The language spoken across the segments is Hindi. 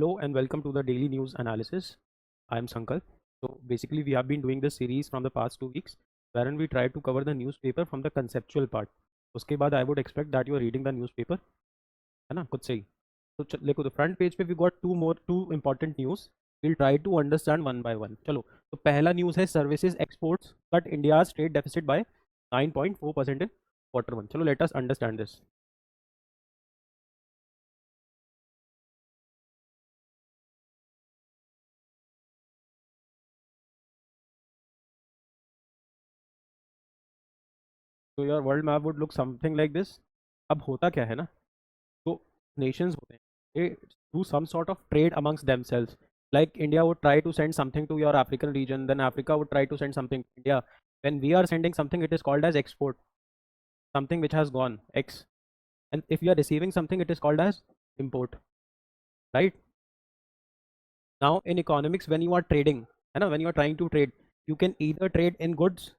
Hello and welcome to the daily news analysis. I am Sankalp. So basically we have been doing this series from the past 2 weeks wherein we try to cover the newspaper from the conceptual part. उसके बाद I would expect that you are reading the newspaper, है ना खुद से ही. तो देखो the front page पे we got two important news. We'll try to understand one by one. चलो तो पहला news है services exports cut India's trade deficit by 9.4% in quarter 1. चलो let us understand this. तो your world map would look something like this. अब होता क्या है ना, तो नेशंस होते हैं, they do some sort of trade amongst themselves. Like India would try to send something to your African region, then Africa would try to send something to India. When we are sending something, it is called as export, something which has gone X. And if you are receiving something, it is called as import, right? Now in economics, when you are trading, when you are trying to trade, you can either trade in goods,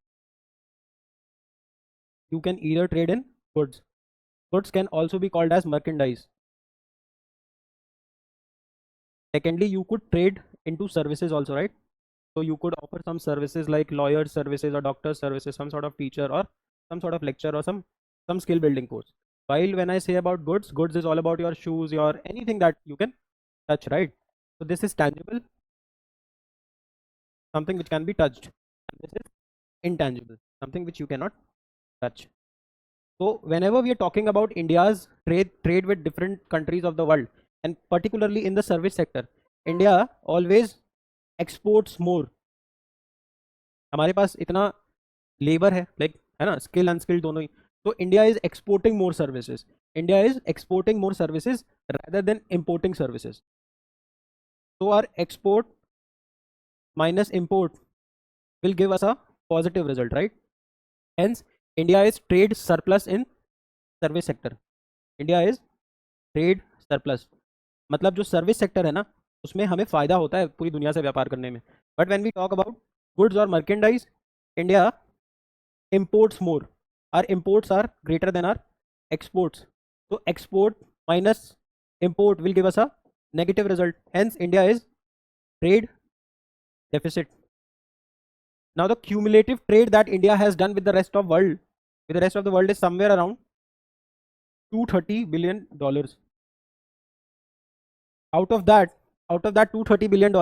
goods can also be called as merchandise. Secondly, you could trade into services also, right? So you could offer some services like lawyer services or doctor services, some sort of teacher or some sort of lecture or some skill building course. While when I say about goods is all about your shoes, your anything that you can touch, right? So this is tangible, something which can be touched, and this is intangible, something which you cannot touch. So whenever we are talking about India's trade with different countries of the world, and particularly in the service sector, India always exports more. हमारे पास इतना लेबर है, लाइक है ना, स्किल अनस्किल्ड दोनों ही. तो India is exporting more services. India is exporting more services rather than importing services. So our export minus import will give us a positive result, right? Hence India is trade surplus in service sector. India is trade surplus. मतलब जो सर्विस सेक्टर है ना, उसमें हमें फायदा होता है पूरी दुनिया से व्यापार करने में. But when we talk about goods और merchandise, India imports more. Our imports are greater than our exports. So export minus import will give us a negative result. Hence India is trade deficit. Now the cumulative trade that India has done with the rest of the world is somewhere around $230 billion. Out of that $230 billion,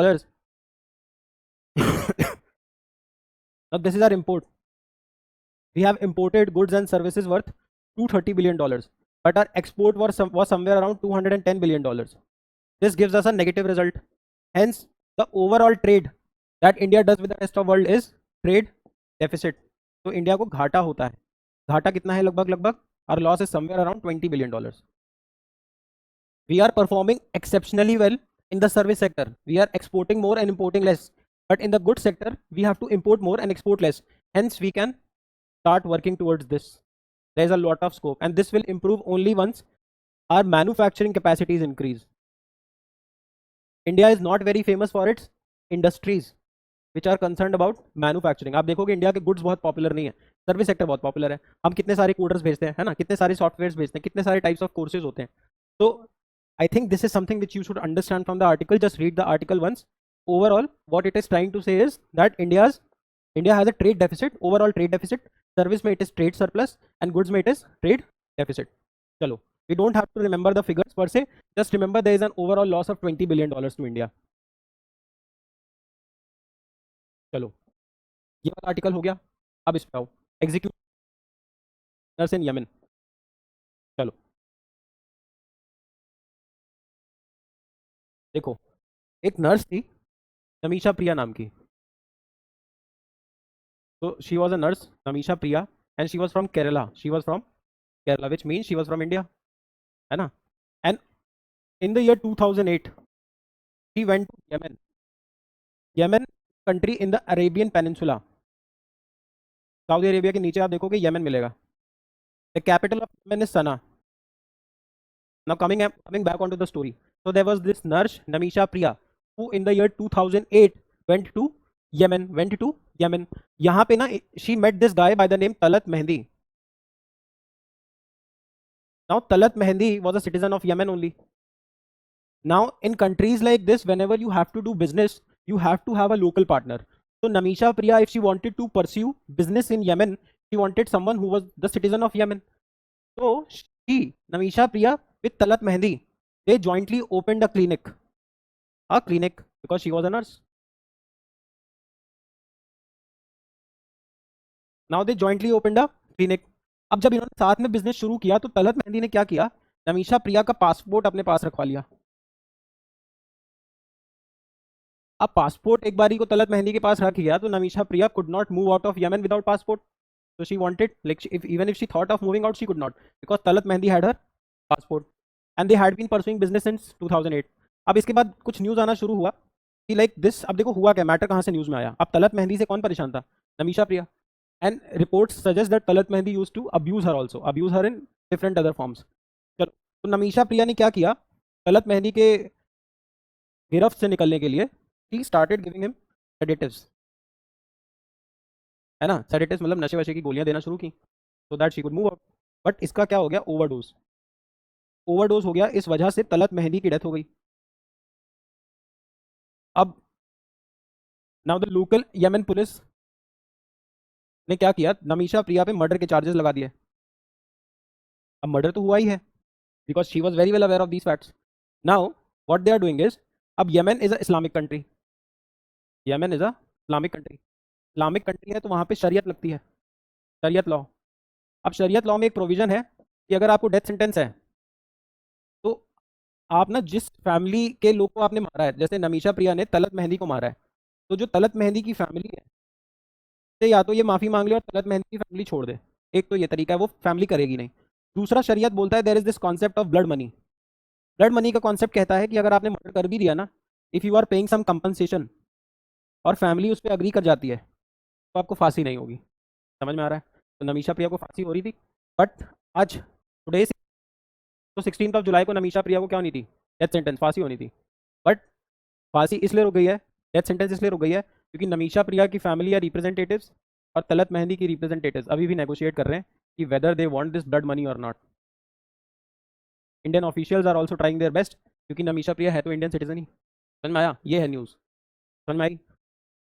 now this is our import. We have imported goods and services worth $230 billion, but our export was somewhere around $210 billion. This gives us a negative result. Hence the overall trade that India does with the rest of the world is trade deficit. तो इंडिया को घाटा होता है. घाटा कितना है? लगभग our loss is somewhere around $20 billion. We are performing exceptionally well in the service sector. We are exporting more and importing less. But in the goods sector, we have to import more and export less. Hence we can start working towards this. There is a lot of scope, and this will improve only once our manufacturing capacities increase. India is not very famous for its industries which are concerned about manufacturing. आप देखोगे इंडिया के गुड्स बहुत पॉपुलर नहीं है, सर्विस सेक्टर बहुत पॉपुलर है. हम कितने सारे कोडर्स भेजते हैं, है ना, कितने सारे सॉफ्टवेयर्स भेजते हैं, कितने सारे टाइप्स ऑफ कोर्सेज होते हैं. तो I think this is something which you should understand from the article. Just read the article once. Overall, what it is trying to say is that India has a trade deficit, overall trade deficit. Service में it is trade surplus and goods में it is trade deficit. चलो, we don't have to remember the figures per se. Just remember there is an overall loss of $20 billion to India. चलो, ये वाला आर्टिकल हो गया. अब इस पे आओ. एक्जीक्यूटर्स इन यमन. चलो देखो, एक नर्स थी नमीशा प्रिया नाम की. So she was a nurse, Namisha Priya, and she was from Kerala. Which means she was from India, है ना? And in the year 2008, she went to Yemen. Yemen country in the Arabian Peninsula. Saudi Arabia के नीचे आप देखोगे Yemen मिलेगा. The capital of Yemen is Sana'a. Now coming back onto the story. So there was this nurse Namisha Priya who in the year 2008 went to Yemen. यहाँ पे ना she met this guy by the name Talat Mehndi. Now Talat Mehndi was a citizen of Yemen only. Now in countries like this, whenever you have to do business, you have to have a local partner. So Namisha Priya, if she wanted to pursue business in Yemen, she wanted someone who was the citizen of Yemen. So she, Namisha Priya, with Talat Mehndi, they jointly opened a clinic because she was a nurse. Now they jointly opened a clinic. अब जब इन्होंने साथ में बिजनेस शुरू किया तो तलत मेहंदी ने क्या किया, नमीशा प्रिया का पासपोर्ट अपने पास रखवा लिया. अब पासपोर्ट एक बारी को तलत मेहंदी के पास रख गया तो Nimisha Priya could not move out of Yemen without passport. So she wanted, like, even if she thought of moving out, she could not because Talat Mehndi had her passport and they had been pursuing business since 2008. अब इसके बाद कुछ न्यूज़ आना शुरू हुआ कि लाइक दिस. अब देखो हुआ क्या, मैटर कहाँ से न्यूज़ में आया. अब तलत मेहंदी से कौन परेशान था, Nimisha Priya. And reports suggest that Talal Mahdi used to abuse her in different other forms. चलो, तो नमीशा प्रिया ने क्या किया, तलत मेहंदी के गिरफ्त से निकलने के लिए he started giving him sedatives, है ना. सेडेटिव्स मतलब नशे वशे की गोलियां देना शुरू की so that she could move out. But इसका क्या हो गया, ओवरडोज हो गया. इस वजह से तलत मेहंदी की डेथ हो गई. अब now the local Yemen police ने क्या किया, नमीशा प्रिया पे मर्डर के चार्जेस लगा दिए. अब मर्डर तो हुआ ही है because she was very well aware of these facts. Now what they are doing is, अब Yemen is a Islamic country, Islamic country है तो वहाँ पे शरीयत लगती है, शरीयत लॉ. अब शरीयत लॉ में एक प्रोविजन है कि अगर आपको डेथ सेंटेंस है तो आप ना जिस फैमिली के लोग को आपने मारा है, जैसे नमीशा प्रिया ने तलत मेहंदी को मारा है, तो जो तलत मेहंदी की फैमिली है तो या तो ये माफ़ी मांग ले और तलत मेहंदी की फैमिली छोड़ दे. एक तो ये तरीका है, वो फैमिली करेगी नहीं. दूसरा शरीयत बोलता है there is this concept of blood money. Blood money का कॉन्सेप्ट कहता है कि अगर आपने मर्डर कर भी दिया ना, if you are paying some compensation और फैमिली उस पर अग्री कर जाती है तो आपको फांसी नहीं होगी. समझ में आ रहा है. तो नमीशा प्रिया को फांसी हो रही थी बट आज टुडे, तो 16 जुलाई को नमीशा प्रिया को क्या होनी थी, डेथ सेंटेंस, फांसी होनी थी. बट फांसी इसलिए रुक गई है, डेथ सेंटेंस इसलिए रुक गई है क्योंकि नमीशा प्रिया की फैमिली या रिप्रेजेंटेटिव्स और तलत मेहंदी की रिप्रेजेंटेटिव्स अभी भी नेगोशिएट कर रहे हैं कि whether they want this blood money और not. Indian officials are also trying their best क्योंकि नमीशा प्रिया है तो इंडियन सिटीजन ही. समझ में आया, ये है न्यूज़. समझ में आई.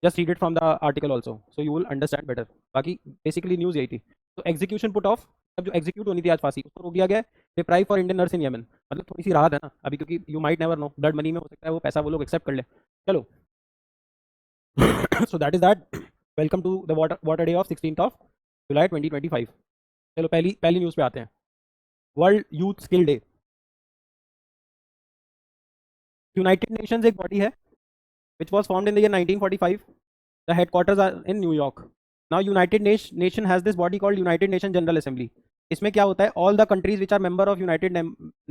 Just read it from the article also so you will understand better. बाकी बेसिकली न्यूज़ यही थी. तो एग्जीक्यूशन पुट ऑफ, अब जो एग्जीक्यूट होनी थी आज फांसी, उसको रोक दिया गया है. Reprieve for Indian nurse in Yemen, मतलब थोड़ी सी राहत है ना अभी, क्योंकि you might never know, blood money में हो सकता है वो पैसा वो लोग एक्सेप्ट कर ले. चलो. So that is that. Welcome to the water day of 16 July 2025. चलो पहली पहली न्यूज़ पे आते हैं. World youth skill day. United Nations एक बॉडी है which was formed in the year 1945. The headquarters are in New York. Now United Nation has this body called United Nation General Assembly. इसमें क्या होता है, all the countries which are member of United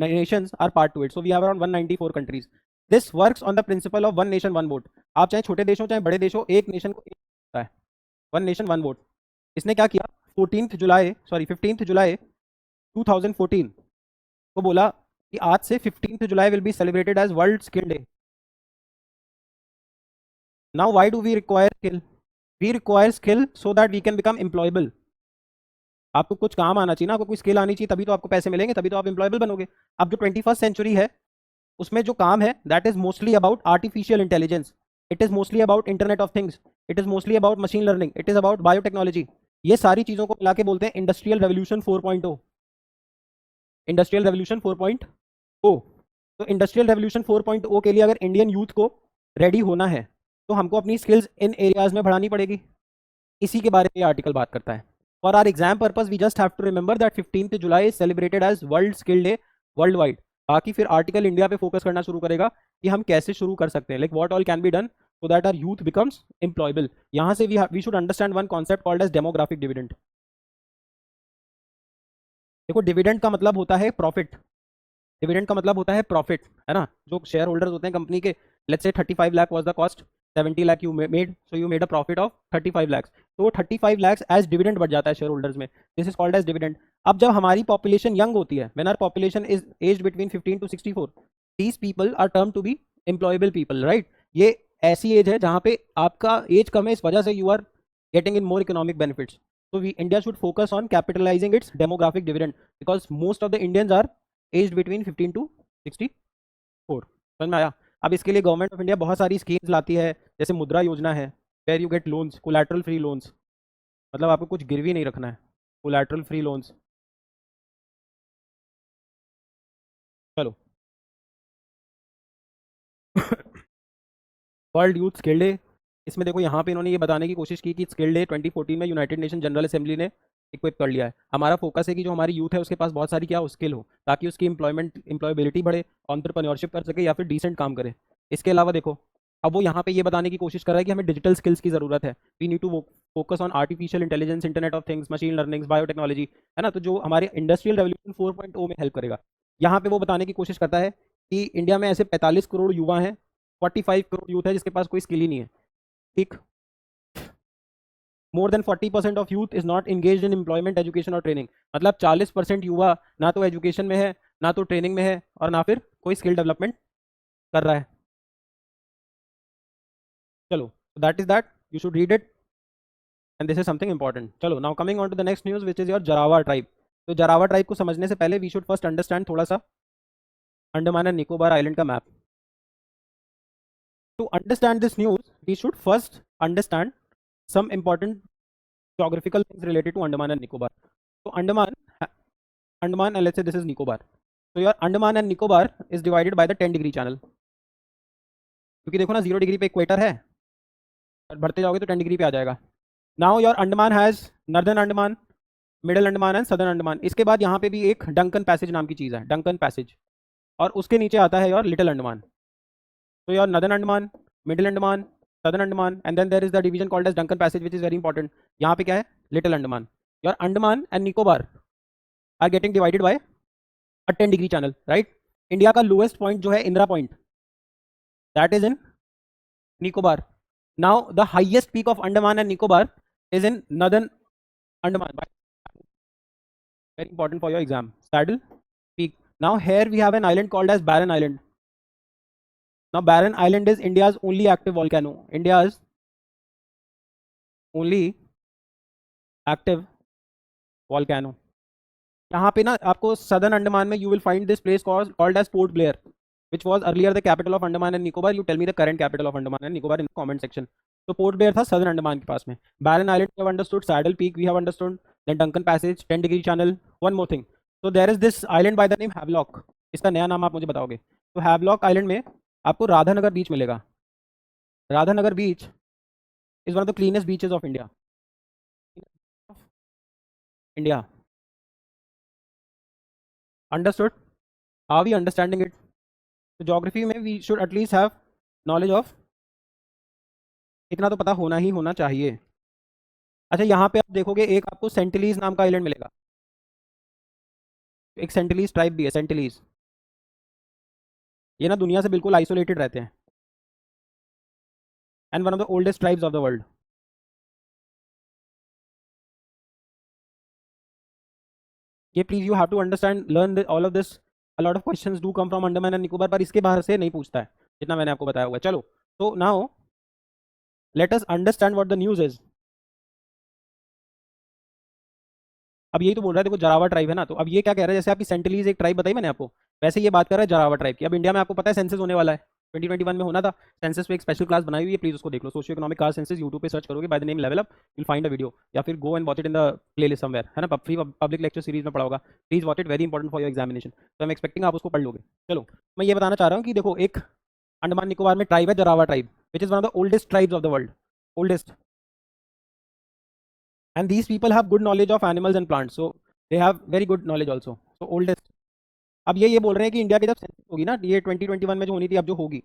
Nations are part to it. So we have around 194 countries. This works on the principle of one nation one vote. आप चाहे छोटे देश हो चाहे बड़े देश हो, एक नेशन को एक होता है, वन नेशन वन वोट. इसने क्या किया, 15 जुलाई 2014 को बोला कि आज से 15 July will be celebrated as world skill day. Now why do we require skill? We require skill so that we can become employable. आपको कुछ काम आना चाहिए ना, आपको कोई स्किल आनी चाहिए, तभी तो आपको पैसे मिलेंगे, तभी तो आप एम्प्लॉयबल बनोगे. अब जो 21st सेंचुरी है उसमें जो काम है that is mostly about artificial intelligence, it is mostly about internet of things, it is mostly about machine learning, it is about biotechnology. ये सारी चीज़ों को मिला के बोलते हैं इंडस्ट्रियल रेवोल्यूशन 4.0. Industrial revolution 4.0. तो इंडस्ट्रियल रेवोल्यूशन 4.0 के लिए अगर इंडियन यूथ को रेडी होना है तो हमको अपनी स्किल्स इन एरियाज में बढ़ानी पड़ेगी. इसी के बारे में ये आर्टिकल बात करता है. For our exam purpose we just have to remember that 15 July is celebrated as world skill day worldwide. बाकी फिर आर्टिकल इंडिया पे फोकस करना शुरू करेगा कि हम कैसे शुरू कर सकते हैं, like what all can be done so that our youth becomes employable. यहाँ से we should understand one concept called as demographic dividend. देखो डिविडेंड का मतलब होता है प्रॉफिट, डिविडेंड का मतलब होता है प्रॉफिट, है ना. जो शेयर होल्डर्स होते हैं कंपनी के, let's say 35 lakh was the cost, 70 lakh you made, so you made a profit of 35 lakh. तो 35 लाख एज डिविडेंड बढ़ जाता है शेयर होल्डर्स में. This is called as dividend. अब जब हमारी पॉपुलेशन यंग होती है, when our population is aged between 15 to 64, these people are term to be employable people, right. ये ऐसी एज है जहाँ पे आपका एज कम है, इस वजह से you are getting in more economic benefits. So we India should focus on capitalizing its demographic dividend because most of the Indians are aged between 15 to 64. समझ में आया? अब इसके लिए गवर्नमेंट ऑफ इंडिया बहुत सारी स्कीम्स लाती है, जैसे मुद्रा योजना है, where you get loans, collateral free loans, मतलब आपको कुछ गिरवी नहीं रखना है, कोलैटरल फ्री लोन्स। चलो वर्ल्ड यूथ स्किल डे, इसमें देखो यहाँ पे इन्होंने ये बताने की कोशिश की कि स्किल डे 2014 में यूनाइटेड नेशन जनरल असेंबली ने इक्विप कर लिया है। हमारा फोकस है कि जो हमारी यूथ है उसके पास बहुत सारी क्या हो, स्किल हो, ताकि उसकी एम्प्लॉयबिलिटी बढ़े, एंटरप्रेन्योरशिप कर सके या फिर डिसेंट काम करे। इसके अलावा देखो, अब वो यहाँ पे ये बताने की कोशिश कर रहा है कि हमें डिजिटल स्किल्स की ज़रूरत है। We need to focus on artificial intelligence, internet of things, machine learning, biotechnology, है ना, तो जो हमारे इंडस्ट्रियल रेवोल्यूशन 4.0 में हेल्प करेगा। यहाँ पे वो बताने की कोशिश करता है कि इंडिया में ऐसे 45 करोड़ युवा हैं, 45 करोड़ यूथ है जिसके पास कोई स्किल ही नहीं है। ठीक, more than 40% of youth is not engage in employment, education और ट्रेनिंग, मतलब 40% युवा ना तो एजुकेशन में है, ना तो ट्रेनिंग में है, और ना फिर कोई स्किल डेवलपमेंट कर रहा है। चलो, that is that, you should read it and this is something important. चलो now coming on to the next news which is your Jarawa tribe. तो जरावा ट्राइब को समझने से पहले वी शुड फर्स्ट अंडरस्टैंड थोड़ा सा अंडमान एंड निकोबार आइलैंड का map. To understand this news we should first understand some important geographical things related to Andaman and Nicobar. So Andaman and let's say this is Nicobar. So your Andaman and Nicobar is divided by the 10-degree channel. क्योंकि देखो ना 0 डिग्री पे इक्वेटर है, और बढ़ते जाओगे तो 10 डिग्री पे आ जाएगा। Now your Andaman has northern Andaman, middle Andaman and southern Andaman. इसके बाद यहाँ पे भी एक डंकन पैसेज नाम की चीज़ है, डंकन पैसेज, और उसके नीचे आता है योर लिटिल अंडमान। तो your northern Andaman, middle Andaman, southern Andaman, and then there is the division called as Duncan passage which is very important. यहाँ पे क्या है, little Andaman. Your Andaman and Nicobar are getting divided by a ten degree channel, right. India का लोएस्ट पॉइंट जो है Indira point, that is in Nicobar. Now the highest peak of Andaman and Nicobar is in northern Andaman. Very important for your exam. Saddle Peak. Now here we have an island called as Barren Island. Now Barren Island is India's only active volcano. India's only active volcano. यहाँ पे ना आपको सदर्न अंडमान में you will find this place called as Port Blair, which was earlier the capital of Andaman and Nicobar. You tell me the current capital of Andaman and Nicobar in the comment section. तो पोर्ट ब्लेयर था सदर्न अंडमान के पास में। Barren island we have understood, saddle peak we have understood, then Duncan passage, ten degree channel. One more thing, तो there is this island by the name Havelock. इसका नया नाम आप मुझे बताओगे। तो हैवलॉक आइलैंड में आपको राधानगर बीच मिलेगा। Radhanagar beach is one of the cleanest beaches of India. India, understood? Are we understanding it? तो ज्योग्राफी में we should at least have knowledge of, इतना तो पता होना ही होना चाहिए। अच्छा, यहाँ पे आप देखोगे एक आपको सेंटिलीज नाम का आइलैंड मिलेगा। एक सेंटिलीज ट्राइब भी है, सेंटिलीज। ये ना दुनिया से बिल्कुल आइसोलेटेड रहते हैं, and one of the oldest tribes of the world. ये please you have to understand, learn all of this. A lot of questions do come from Andaman and Nicobar, पर इसके बाहर से नहीं पूछता है जितना मैंने आपको बताया हुआ है। चलो, तो now let us understand what the news is. अब यही तो बोल रहा है, देखो जरावा ट्राइब है ना, तो अब ये क्या कह रहा है, जैसे आपकी सेंटिलीज एक ट्राइब बताई मैंने आपको, वैसे ये बात कर रहा है जरावा ट्राइब की। अब इंडिया में आपको पता है सेंसस होने वाला है, 2021 में होना था। सेंसस पे एक स्पेशल क्लास बनाई हुई है, प्लीज उसको देख लो। Socio economic caste census, YouTube पे सर्च करोगे by the name level up, you will find a video, या फिर go and watch it in the playlist somewhere, है ना, फ्री पब्लिक लेक्चर सीरीज में पड़ा होगा। Please watch it, very important for your examination. तो आई एम एक्सपेक्टिंग आप उसको पढ़ लोगे। चलो, मैं ये बताना चाह रहा हूँ कि देखो एक अंडमान निकोबार में ट्राइब है Jarawa tribe, which is one of the oldest tribes of the world, oldest. And these people have good knowledge of animals and plants, so they have very good knowledge also, so oldest। अब ये बोल रहे हैं कि इंडिया की जब सेंसस होगी ना, ये 2021 में जो होनी थी, अब जो होगी,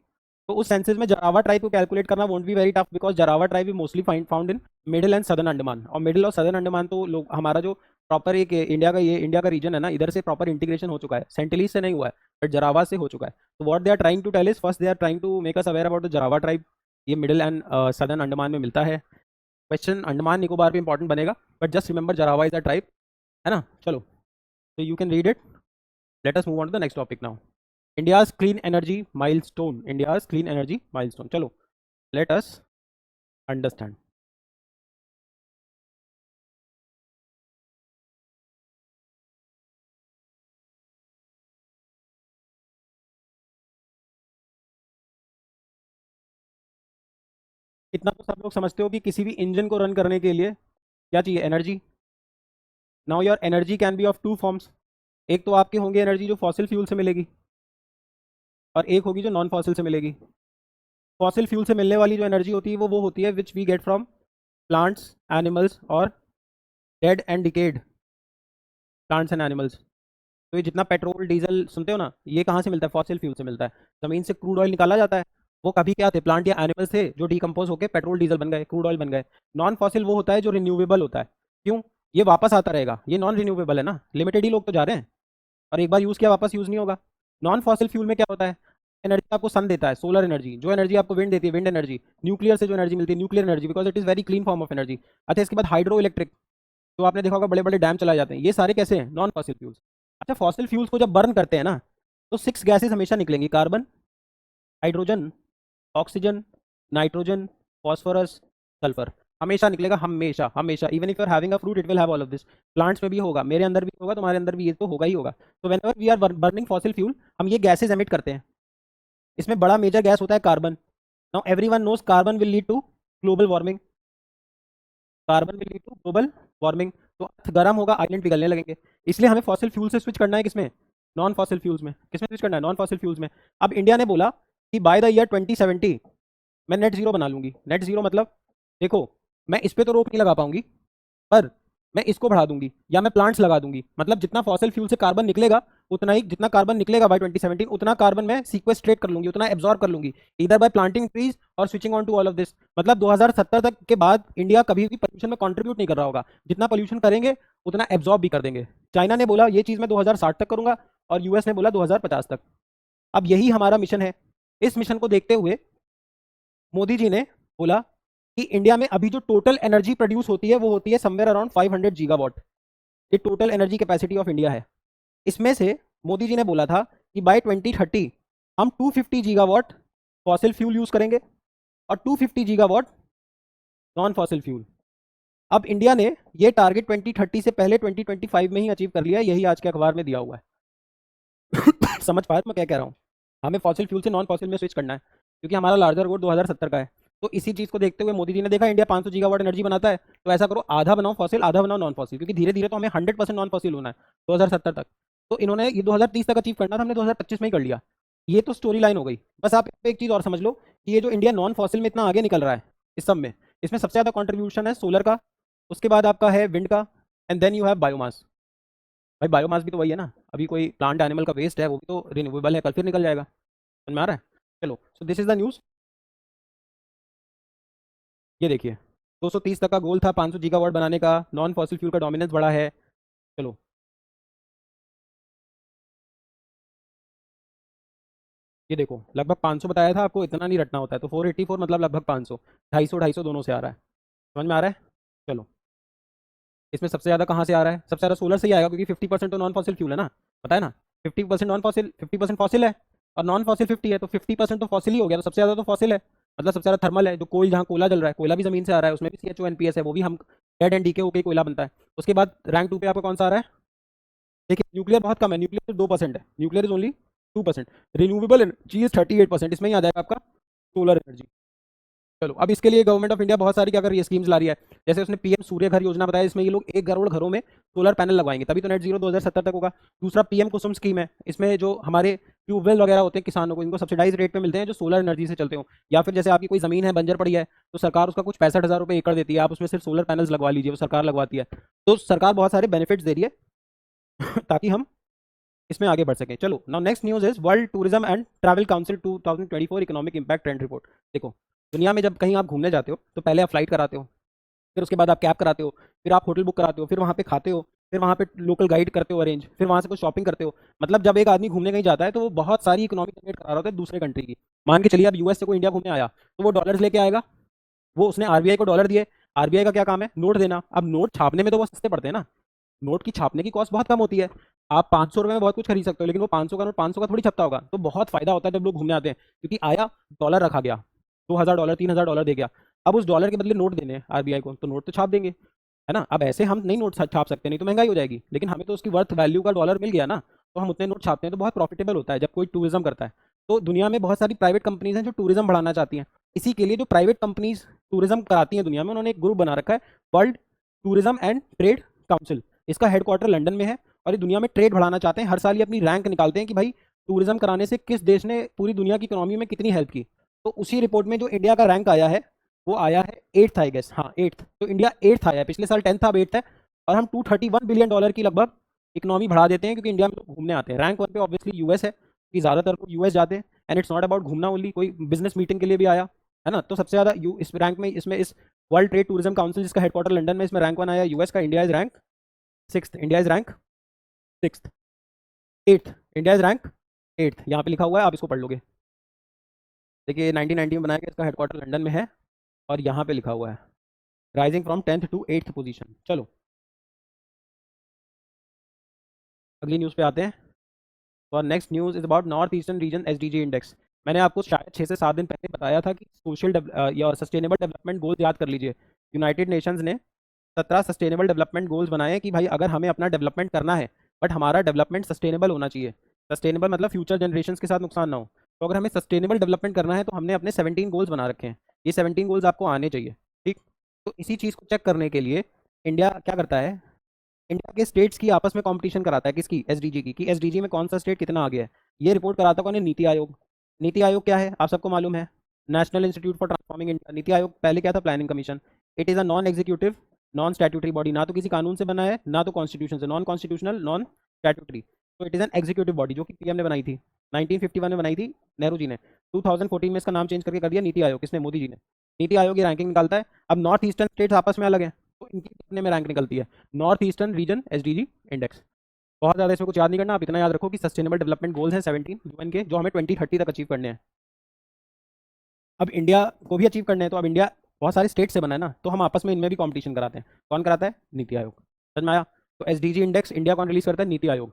तो उस सेंसस में जरावा ट्राइब को कैलकुलेट करना won't be very tough, because Jarawa tribe is mostly found in middle and southern Andaman. और मिडिल और सदर्न अंडमान तो लोग, हमारा जो प्रॉपर एक इंडिया का, ये इंडिया का रीजन है ना, इधर से प्रॉपर इंटीग्रेशन हो चुका है, सेंटिलीज से नहीं हुआ है, बट जरावा से हो चुका है। तो what they are trying to tell is, first they are trying to make us aware about the Jarawa tribe. ये मिडिल एंड सदर्न अंडमान में मिलता है। क्वेश्चन अंडमान निकोबार पे इंपॉर्टेंट बनेगा, but just remember Jarawa is a tribe, है ना। चलो, तो you can read it. Let us move on to the next topic now. India's clean energy milestone, India's clean energy milestone. चलो, लेट अस अंडरस्टैंड। इतना तो सब लोग समझते हो कि किसी भी इंजन को रन करने के लिए क्या चाहिए, energy. Now your energy can be of two forms. एक तो आपके होंगे एनर्जी जो फॉसिल फ्यूल से मिलेगी, और एक होगी जो नॉन फॉसिल से मिलेगी। फॉसिल फ्यूल से मिलने वाली जो एनर्जी होती है वो होती है which we get from plants, animals और dead and decayed plants and animals. तो ये जितना पेट्रोल डीजल सुनते हो ना, ये कहाँ से मिलता है, फॉसिल फ्यूल से मिलता है। ज़मीन से क्रूड ऑयल निकाला जाता है, वो कभी क्या थे, प्लांट या एनिमल्स थे जो डिकम्पोज होकर पेट्रोल डीजल बन गए, क्रूड ऑयल बन गए। नॉन फॉसिल वो होता है जो रिन्यूएबल होता है। क्यों, ये वापस आता रहेगा, ये नॉन रिन्यूएबल है ना, लिमिटेड ही लोग तो जा रहे हैं, और एक बार यूज़ किया वापस यूज़ नहीं होगा। नॉन फॉसिल फ्यूल में क्या होता है, एनर्जी आपको सन देता है, सोलर एनर्जी। जो एनर्जी आपको विंड देती है, विंड एनर्जी। न्यूक्लियर से जो एनर्जी मिलती है, nuclear energy, because it is very clean form of energy. अच्छा, इसके बाद हाइड्रो इलेक्ट्रिक, तो आपने देखा होगा बड़े बड़े डैम चलाए जाते हैं, ये सारे कैसे हैं, नॉन फॉसिल फ्यूल्स। अच्छा, फॉसिल फ्यूल्स को जब बर्न करते हैं ना, तो 6 गैसेज हमेशा निकलेंगी, carbon, hydrogen, oxygen, nitrogen, phosphorus, sulphur. हमेशा निकलेगा, हमेशा हमेशा। Even if you are having a fruit it will have all of this. Plants में भी होगा, मेरे अंदर भी होगा, तुम्हारे अंदर भी ये तो होगा ही होगा। तो whenever we are burning fossil fuel, हम ये गैसेज एमिट करते हैं। इसमें बड़ा मेजर गैस होता है carbon. Now everyone knows carbon will lead to global warming. Carbon will lead to global warming. तो अर्थ गर्म होगा, आइलैंड पिघलने लगेंगे। इसलिए हमें फॉसिल फ्यूल से स्विच करना है, किसमें, नॉन फॉसिल फ्यूल्स में। किसमें स्विच करना है, नॉन फॉसिल फ्यूल्स में। अब इंडिया ने बोला कि बाय द ईयर 2070 मैं नेट जीरो बना लूंगी। नेट जीरो मतलब, देखो, मैं इस पे तो रोक नहीं लगा पाऊंगी, पर मैं इसको बढ़ा दूंगी, या मैं प्लांट्स लगा दूंगी। मतलब जितना फॉसिल फ्यूल से कार्बन निकलेगा, उतना ही, जितना कार्बन निकलेगा बाय 2017, उतना कार्बन मैं सीक्वेस्ट्रेट कर लूंगी, उतना एब्जॉर्ब कर लूंगी, इधर बाय प्लांटिंग ट्रीज और switching on to all of this. मतलब 2070 तक के बाद इंडिया कभी भी पोल्यूशन में कंट्रीब्यूट नहीं कर रहा होगा। जितना पोल्यूशन करेंगे उतना एब्जॉर्ब भी कर देंगे। चाइना ने बोला ये चीज़ मैं 2060 तक करूंगा, और यूएस ने बोला 2050 तक। अब यही हमारा मिशन है। इस मिशन को देखते हुए मोदी जी ने बोला कि इंडिया में अभी जो टोटल एनर्जी प्रोड्यूस होती है वो होती है समवेयर अराउंड 500 गीगावाट। ये total energy capacity of India है। इसमें से मोदी जी ने बोला था कि बाय 2030 हम 250 गीगावाट फॉसिल फ्यूल यूज करेंगे और 250 गीगावाट नॉन फॉसिल फ्यूल। अब इंडिया ने ये टारगेट 2030 से पहले 2025 में ही अचीव कर लिया है, यही आज के अखबार में दिया हुआ है। समझ पाए मैं क्या कह रहा हूँ। हमें फॉसिल फ्यूल से नॉन फॉसिल में स्विच करना है, क्योंकि हमारा लार्जर गोल 2070 का है। तो इसी चीज़ को देखते हुए मोदी जी ने देखा इंडिया 500 गीगावाट एनर्जी बनाता है, तो ऐसा करो आधा बनाओ फॉसिल, आधा बनाओ नॉन फॉसिल, क्योंकि धीरे धीरे तो हमें 100% नॉन फॉसिल होना है 2070 तक। तो इन्होंने ये 2030 तक अचीव करना था, हमने 2025 में ही कर लिया। ये तो स्टोरी लाइन हो गई। बस आप एक चीज़ और समझ लो कि ये जो इंडिया नॉन फॉसिल में इतना आगे निकल रहा है इस सब में, इसमें सबसे ज़्यादा कॉन्ट्रीब्यूशन है सोलर का, उसके बाद आपका है विंड का, and then you have biomass. भाई बायोमास भी तो वही है ना, अभी कोई प्लांट एनिमल का वेस्ट है वो भी तो रिन्यूएबल है, कल फिर निकल जाएगा। समझ में आ रहा है। चलो, so this is the news. ये देखिए, 230 तक का गोल था 500 गीगावाट बनाने का, नॉन फॉसिल फ्यूल का डोमिनेंस बढ़ा है। चलो, ये देखो, लगभग 500 बताया था आपको, इतना नहीं रटना होता है। तो 484 मतलब लगभग 500, 250 250 दोनों से आ रहा है। समझ में आ रहा है। चलो, इसमें सबसे ज़्यादा कहाँ से आ रहा है, सबसे ज़्यादा सोलर से ही आएगा, क्योंकि 50% तो नॉन फॉसिल फ्यूल है ना, पता है ना। 50% नॉन फॉसिल, 50% फॉसिल है, और नॉन फॉसिल 50 है, तो 50% तो फॉसिल ही हो गया। तो सबसे ज़्यादा तो फॉसिल है, मतलब सबसे ज़्यादा थर्मल है। जो कोयल, जहाँ कोयला जल रहा है, कोयला भी ज़मीन से आ रहा है, उसमें भी CHO NPS है, वो भी हम डेड एंड डीके होकर कोयला बनता है। उसके बाद रैंक 2 पे आपका कौन सा आ रहा है, देखिए न्यूक्लियर बहुत कम है, न्यूक्लियर 2% है, nuclear is only 2%। Renewable energy is 38%, इसमें ही आ जाएगा आपका सोलर एनर्जी। चलो, अब इसके लिए गवर्नमेंट ऑफ इंडिया बहुत सारी क्या कर रही है, स्कीम्स ला रही है। जैसे उसने PM सूर्य घर योजना बताया, इसमें ये लोग 1 करोड़ घरों में सोलर पैनल लगवाएंगे, तभी तो नेट जीरो 2070 तक होगा। दूसरा PM कुसुम स्कीम है, इसमें जो हमारे ट्यूबवेल वगैरह होते हैं किसानों को, इनको सब्सिडाइज रेट पे मिलते हैं जो सोलर एनर्जी से चलते हो। या फिर जैसे आपकी कोई जमीन है बंजर पड़ी है, तो सरकार उसका कुछ 65,000 रुपये एकड़ देती है, आप उसमें सिर्फ सोलर पैनल्स लगवा लीजिए, वो सरकार लगवाती है। तो सरकार बहुत सारे बेनिफिट्स दे रही है ताकि हम इसमें आगे बढ़ सकें। चलो, now next news is world tourism and travel council 2024 economic impact trend report. देखो, दुनिया में जब कहीं आप घूमने जाते हो तो पहले आप फ्लाइट कराते हो, फिर उसके बाद आप कैब कराते हो, फिर आप होटल बुक कराते हो, फिर वहाँ पे खाते हो, फिर वहाँ पे लोकल गाइड करते हो अरेंज, फिर वहाँ से कुछ शॉपिंग करते हो। मतलब जब एक आदमी घूमने कहीं जाता है तो वो बहुत सारी इकोनॉमिक जनरेट करा रहा होता है दूसरे कंट्री की। मान के चलिए अब US से कोई इंडिया घूमने आया, तो वो डॉलर्स लेके आएगा, वो उसने RBI को डॉलर दिए। RBI का क्या काम है, नोट देना। अब नोट छापने में तो वो सस्ते पड़ते हैं ना, नोट की छापने की कॉस्ट बहुत कम होती है। आप 500 रुपये में बहुत कुछ खरीद सकते हो, लेकिन वो 500 का नोट 500 का थोड़ी छपता होगा। तो बहुत फायदा होता है जब लोग घूमने आते हैं, क्योंकि आया, डॉलर रखा गया, $2,000 $3,000 दे गया, अब उस डॉलर के बदले नोट देने हैं RBI को, तो नोट तो छाप देंगे, है ना। अब ऐसे हम नहीं नोट छाप सकते, नहीं तो महंगाई हो जाएगी, लेकिन हमें तो उसकी वर्थ वैल्यू का डॉलर मिल गया ना, तो हम उतने नोट छापते हैं। तो बहुत प्रॉफिटेबल होता है जब कोई टूरिज्म करता है। तो दुनिया में बहुत सारी प्राइवेट कंपनीज हैं जो टूरिज्म बढ़ाना चाहती हैं। इसी के लिए जो प्राइवेट कंपनीज टूरिज्म कराती हैं दुनिया में, उन्होंने एक ग्रुप बना रखा है world tourism and trade council. इसका हेडक्वार्टर लंदन में है और ये दुनिया में ट्रेड बढ़ाना चाहते हैं। हर साल ये अपनी रैंक निकालते हैं कि भाई टूरिज्म कराने से किस देश ने पूरी दुनिया की इकोनॉमी में कितनी हेल्प की। तो उसी रिपोर्ट में जो इंडिया का रैंक आया है वो आया है 8th आई गेस, हाँ 8th। तो इंडिया 8th आया है, पिछले साल 10th था, अब 8th है। और हम 231 बिलियन डॉलर की लगभग इकोनॉमी बढ़ा देते हैं क्योंकि इंडिया में लोग घूमने आते हैं। रैंक 1 पे ऑब्वियसली यूएस है कि ज़्यादातर लोग यूएस जाते हैं। एंड इट्स नॉट अबाउट घूमना ओनली, कोई बिजनेस मीटिंग के लिए भी आया है ना। तो सबसे ज़्यादा इस रैंक में, इसमें इस वर्ल्ड ट्रेड टूरिज्म काउंसिल जिसका हेडक्वार्टर लंदन में, इसमें रैंक 1 आया यूएस का। India is rank 6th, India is rank 6th, 8th, India is rank 8th। यहाँ पे लिखा हुआ है, आप इसको पढ़ लोगे। देखिए 1990 में बनाया गया, इसका हेडक्वार्टर लंदन में है और यहाँ पे लिखा हुआ है rising from 10th to 8th position. चलो अगली न्यूज़ पे आते हैं। और next news is about north eastern region SDG index. मैंने आपको शायद 6 से 7 दिन पहले बताया था कि सोशल या सस्टेनेबल डेवलपमेंट गोल्स याद कर लीजिए। यूनाइटेड नेशंस ने 17 सस्टेनेबल डेवलपमेंट गोल्स बनाए हैं कि भाई अगर हमें अपना डेवलपमेंट करना है बट हमारा डेवलपमेंट सस्टेनेबल होना चाहिए। सस्टेनेबल मतलब फ्यूचर जनरेशंस के साथ नुकसान ना हो। तो अगर हमें सस्टेनेबल डेवलपमेंट करना है तो हमने अपने 17 गोल्स बना रखे हैं। ये 17 गोल्स आपको आने चाहिए, ठीक। तो इसी चीज़ को चेक करने के लिए इंडिया क्या करता है, इंडिया के स्टेट्स की आपस में कंपटीशन कराता है। किसकी? एसडीजी की, कि एसडीजी में कौन सा स्टेट कितना आ गया है। ये रिपोर्ट कराता कौन है? नीति आयोग। नीति आयोग क्या है आप सबको मालूम है, national institute for transforming India. NITI Aayog पहले क्या था? Planning commission. It is a non executive non statutory body, ना तो किसी कानून से बना है ना तो कॉन्स्टिट्यूशन से, नॉन कॉन्स्टिट्यूशनल नॉन स्टैट्यूटरी। तो it is an executive body जो कि पीएम ने बनाई थी, 1951 में बनाई थी नेहरू जी ने। 2014 में इसका नाम चेंज करके कर दिया नीति आयोग, किसने? मोदी जी ने। नीति आयोग की रैंकिंग निकालता है। अब नॉर्थ ईस्टर्न स्टेट्स आपस में अलग है तो इनकी कितने में रैंक निकलती है? North eastern region SDG index. बहुत ज़्यादा इसमें कुछ याद नहीं करना, आप इतना याद रखो कि सस्टेनेबल डेवलपमेंट गोल्स हैं 17 यूएन के, जो हमें 2030 तक अचीव करने हैं। अब इंडिया को भी अचीव करने हैं, तो अब इंडिया बहुत सारे स्टेट से बना है ना, तो हम आपस में इनमें भी कंपटीशन कराते हैं। कौन कराता है? नीति आयोग। समझ में आया? तो एसडीजी इंडेक्स इंडिया कौन रिलीज करता है? NITI Aayog.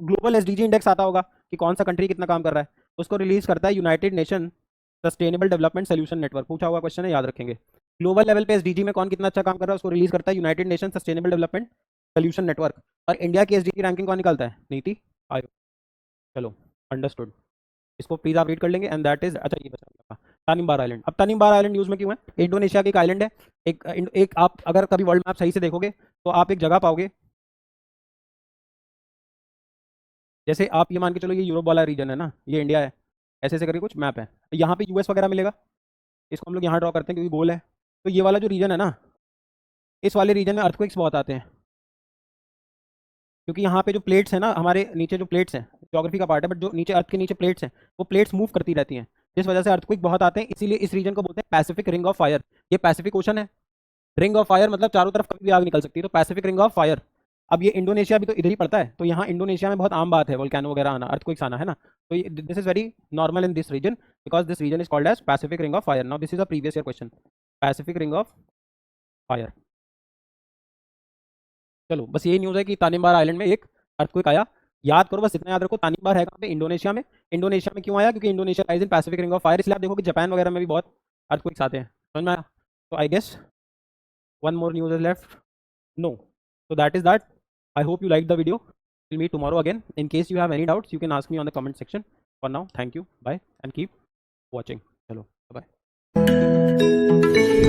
Global SDG index आता होगा कि कौन सा कंट्री कितना काम कर रहा है, उसको रिलीज करता है United nation sustainable development solution network. पूछा हुआ क्वेश्चन है, याद रखेंगे। ग्लोबल लेवल पे एसडीजी में कौन कितना अच्छा काम कर रहा है उसको रिलीज करता है United nation sustainable development solution network. और इंडिया की एसडीजी रैंकिंग कौन निकालता है? नीति आयोग। चलो अंडरस्टूड, इसको प्लीज आप रीड कर लेंगे। एंड दैट इज, अच्छा ये बचा तानिम्बार आइलैंड। अब तानिम्बार आइलैंड न्यूज़ में क्यों है? इंडोनेशिया की एक आइलैंड है। एक आप अगर कभी वर्ल्ड मैप सही से देखोगे तो आप एक जगह पाओगे, जैसे आप ये मान के चलो ये यूरोप वाला रीजन है ना, ये इंडिया है, ऐसे ऐसे करके कुछ मैप है। यहाँ पे यूएस वगैरह मिलेगा, इसको हम लोग यहाँ ड्रॉ करते हैं क्योंकि गोल है। तो ये वाला जो रीजन है ना, इस वाले रीजन में अर्थक्वेक्स बहुत आते हैं क्योंकि यहाँ पे जो प्लेट्स हैं ना, हमारे नीचे जो प्लेट्स हैं, ज्योग्राफी का पार्ट है बट जो नीचे अर्थ के नीचे प्लेट्स हैं वो प्लेट्स मूव करती रहती हैं, जिस वजह से अर्थक्वेक बहुत आते हैं। इसीलिए इस रीजन को बोलते हैं पैसिफिक रिंग ऑफ फायर। ये पैसिफिक ओशन है, रिंग ऑफ फायर मतलब चारों तरफ कभी भी आग निकल सकती है, तो पैसिफिक रिंग ऑफ फायर। अब ये इंडोनेशिया भी तो इधर ही पड़ता है, तो यहाँ इंडोनेशिया में बहुत आम बात है वोल्केनो वगैरह आना, अर्थक्वेक्स आना, है ना। तो this is very normal in this region because this region is called as Pacific ring of fire. Now this is a previous year question, Pacific ring of fire. चलो बस यही न्यूज़ है कि तानिम्बार आइलैंड में एक अर्थक्वेक आया। याद करो, बस इतना याद रखो, तानिम्बार है कहाँ पे? इंडोनेशिया में। इंडोनेशिया में क्यों आया? क्योंकि Indonesia lies in Pacific ring of fire. इसलिए आप देखो कि जापान वगैरह में भी बहुत अर्थक्वेक्स आते हैं। समझ में आया? तो I guess one more news is left. No. So that is that. I hope you liked the video. We'll meet tomorrow again. In case you have any doubts, you can ask me on the comment section. For now, thank you. Bye and keep watching. Hello. Bye bye.